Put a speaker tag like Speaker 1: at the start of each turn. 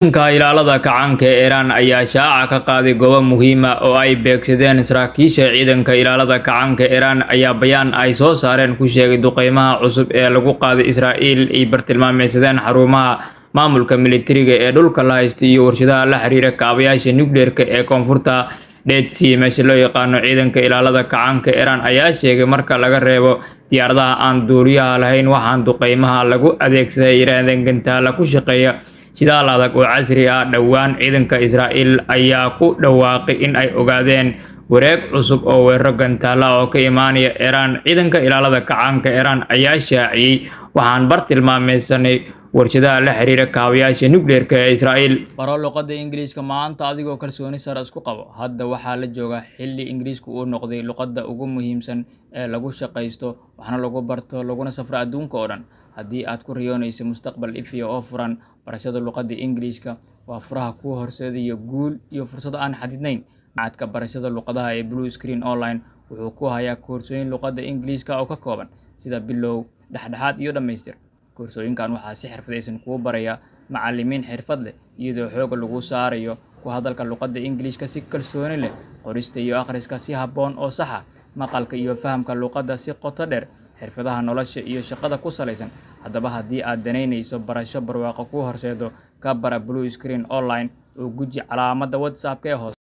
Speaker 1: Ciidanka ilaalada kacaanka ee Iran ayaa shaaca ka qaaday goobo muhiim ah oo ay beegsadeen saraakiisha ciidanka ilaalada kacaanka ee Iran ayaa bayaan ay soo saareen ku sheegay duqeymaha cusub ee lagu qaaday Israa'iil ay bartilmaameedsadeen xarumaha maamulka militariga ee dhulka la haysto iyo warshadaha la xiriira kaabayaasha nukleerka ee koonfurta Dead Sea meesha loo yaqaano. Ciidanka ilaalada kacaanka ee Iran ayaa sheegay marka laga reebo diyaaradaha aan duuliyaha lahayn waxaan duqeymaha lagu adeegsaday yiraahdeen gantaalo ku shaqeeya shidaal adag oo casri ah. Dhowaan ciidanka Israa'iil ayaa ku dhawaaqay in ay ogaadeen wareeg cusub oo weeraro gantaalo ah oo ka imaanaya Iran. Ciidanka ilaalada kacaanka Iran ayaa shaaciyay waxaan bartilmaameedsanay warshadaha la xiriira kaabayaasha nukleerka ee Israa'iil. Baro luqadda Ingiriiska maanta adigoo kalsooni sare isku qabo. Hadda waxaa la joogaa xilli Ingiriisku uu noqday luqadda ugu muhiimsan ee lagu shaqaysto, waxna lagu barto, laguna safro adduunka oo dhan. Haddii aad ku riyoonayso mustaqbal ifaya oo furan, barashada luqadda Ingiriiska waa furaha kuu horseedaya guul iyo fursado aan xadidnayn. Macadka barashada luqadaha ee Blue Screen Online wuxuu ku hayaa koorsooyin luqadda Ingiriiska oo ka kooban sida bilow, dhexdhexaad iyo dhammaystir. Koorsooyinkan waxaa si xirfadaysan kugu baraya macallimiin xirfad leh, iyadoo xoogga lagu saarayo ku hadalka luqadda Ingiriiska si kalsooni leh, qorista iyo akhriska si habboon oo sax ah, maqalka iyo fahamka luqadda si qoto dheer, xirfadaha nolosha iyo shaqada ku saleysan. Haddaba haddii aad danaynayso barasho barwaaqo ku horseedo, ka bara Blue Screen Online oo guji calaamadda WhatsApp ee hoose.